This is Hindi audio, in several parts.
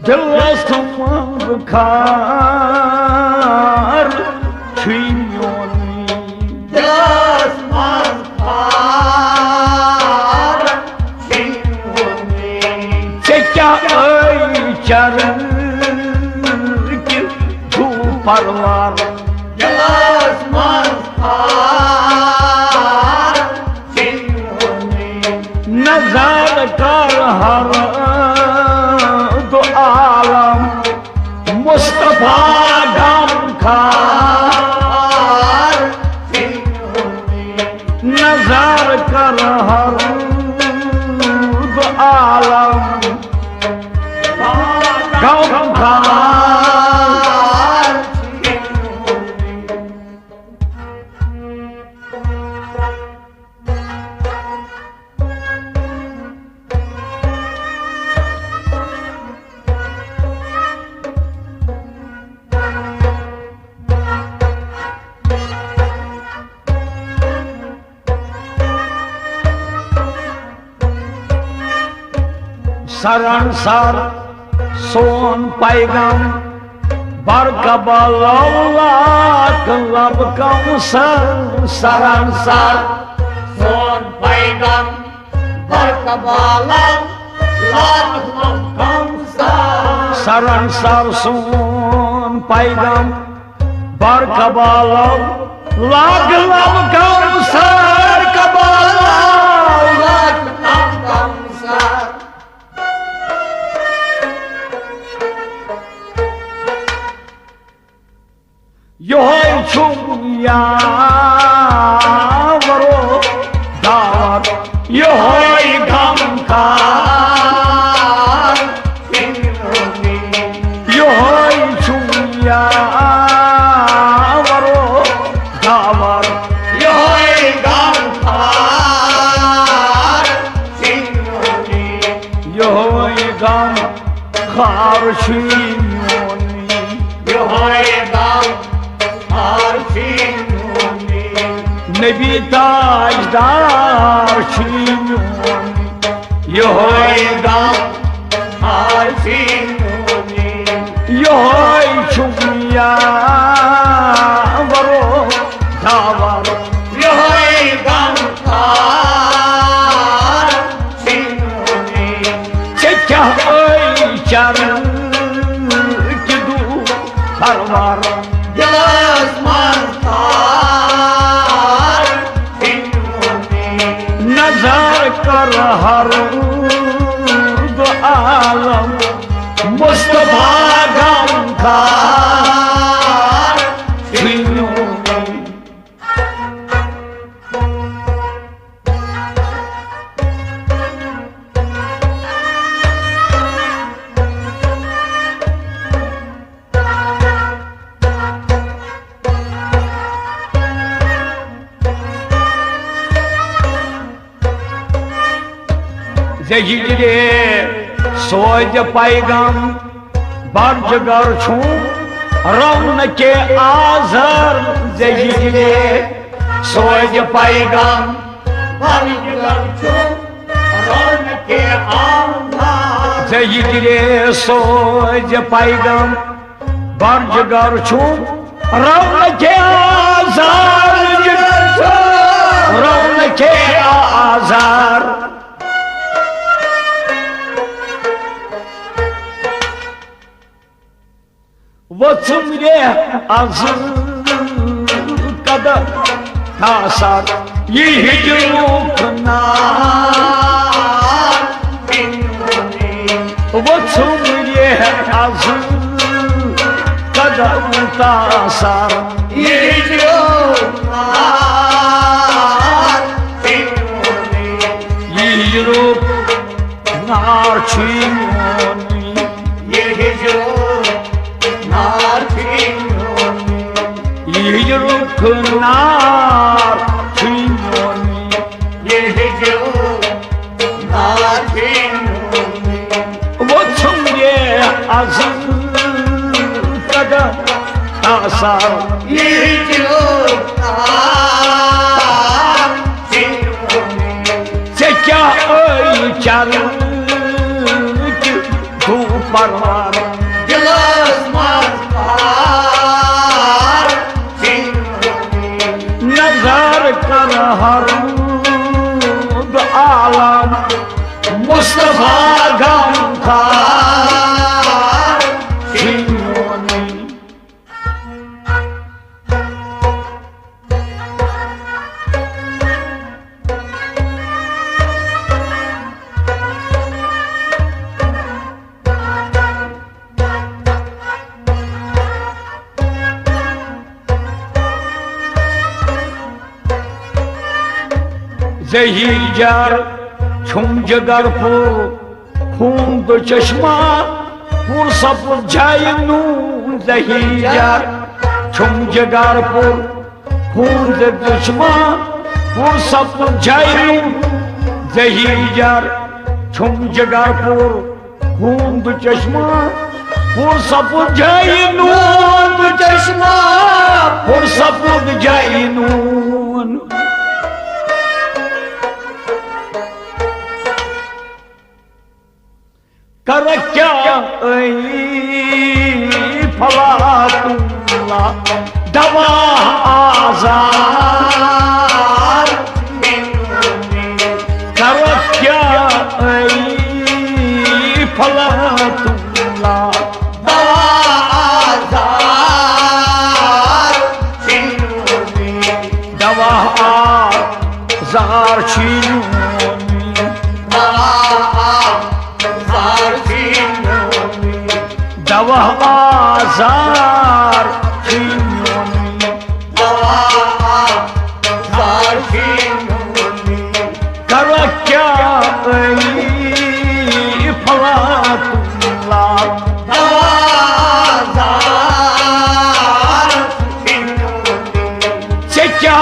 दिलस मंगखार छियोनी दिलस मंगखार छियोनी क्या चरण की तू परवार दिलस मंगखार छियोनी नजर कर हर दो आलम मुस्तफा गमखार नजर कर हर दो आलम गमखार शरण सर सोन पैगम बरकबल लाख लब कम सर शरण सर सोन पैगम बरकबल लाख लब कम सर शरण सर सोन पैगम बरकबल लाख लब कम सर कबल लाख लब कम सर योई छुया वरो दावत योई गमखार योई छुया वरो दावत योई गमखार योई गमखार छियोनी योई नबी ताजदार छियोनी योई गमखार छियोनी योई छुया वरो दावर योई गमखार छियोनी क्या चरण की दू परवार दिलस मंगखार छियोनी नजर कर हर दो आलम मुस्तफा गमखार छियोनी जहिरे सोज पैगम बर्जगर छू रौन के आजर जहिरे सोज पैगम बर्जगर छू रौन के आजर जहिरे सोज पैगम बर्जगर छू रौन के आजर रौन के आजर वचुमरे आज कदम तासार ये हिजरुखना वचुमरे आज कदम तासार ये हिजरुखना ये हिजरुखना छियोनी ये हिजरुखना रुखनार छियोनी ये हिजरुखना छियोनी वो छुए आज कदम तासार ये हिजरुखना छियोनी क्या चरण तू परवार जही जार छुम जगर पुर खून दो चश्मा पुर सब जायनू जही जार छुम जगर पुर खून दो चश्मा पुर सब जायनू जही जार छुम जगर पुर खून दो चश्मा पुर सब जायनू चश्मा पुर सब जायनू कर क्या फला तुला दवा आजार कर क्या फला तुला दवा आजार दवा आजार छीनूनी दवा आजार छीनूनी कर क्या फला तुला से क्या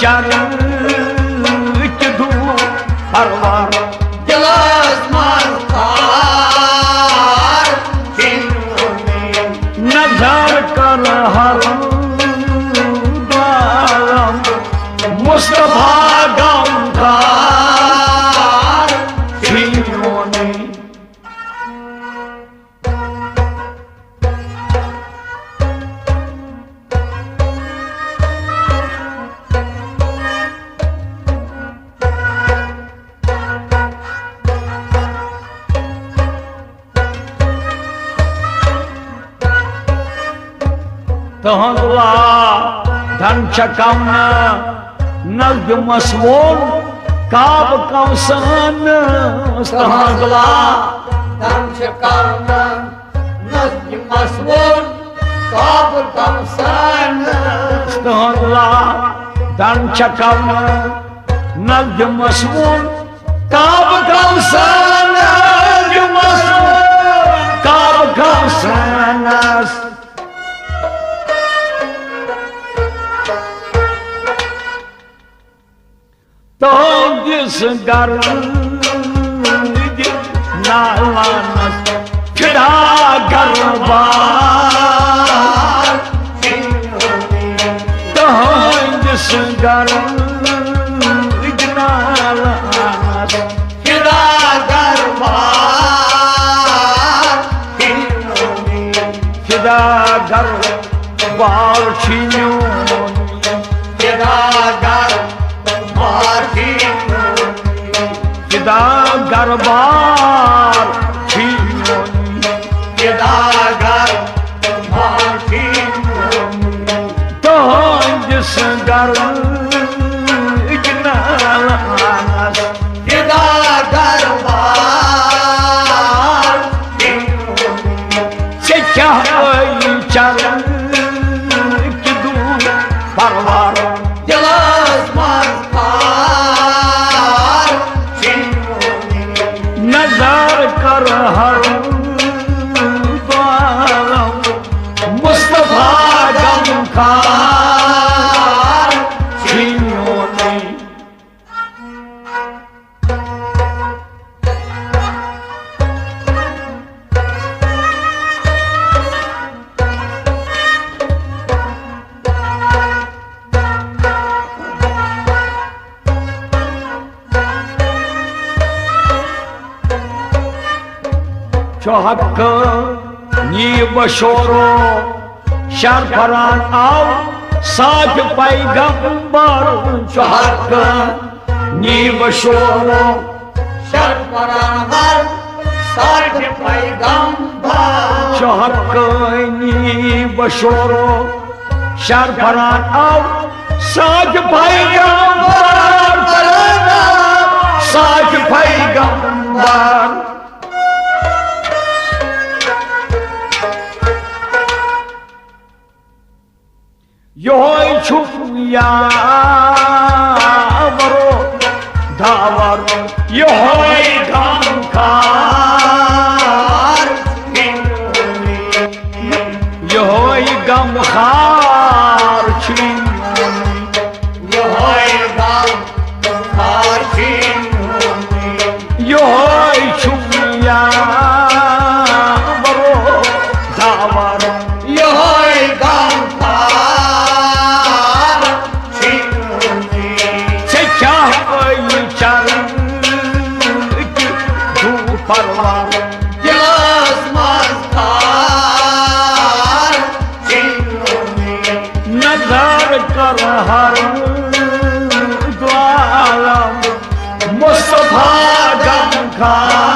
चर दू परवार नजर कर हर द्वारम मुस्तफा गमकार छीनोनी तहला धन चकम नज मसवोन काब कौसन तहला तहला धन चकम नज मसवोन काब कौसन काब कौसन तो जिस घर नालानस खिड़ा गरबार तो जिस घर नालानस खिड़ा गरबार खिड़ा गरबार छीनोनी खिड़ा खिड़ा गरबार छीनोनी तो जिस घर नालानस से क्या चरण की दूर परवार नजर कर हर द्वारम मुस्तफा गमकार छीनोनी चौहक नी बशोरो शरफरान आओ साथ पैगंबर चौहक नी बशोरो चौहक नी बशोरो शरफरान आओ साथ पैगंबर साथ पैगंबर यो छुया वरो दावर यहोय गमखार यहोय गमखार छिन यहोय गमखार छिन यहोय छुमिया बरो दावर यहोय गमखार छिन से क्या चरण तू परवा यस मस्तार छिन नजर कर हर द्वालम मुस्तफा गमखार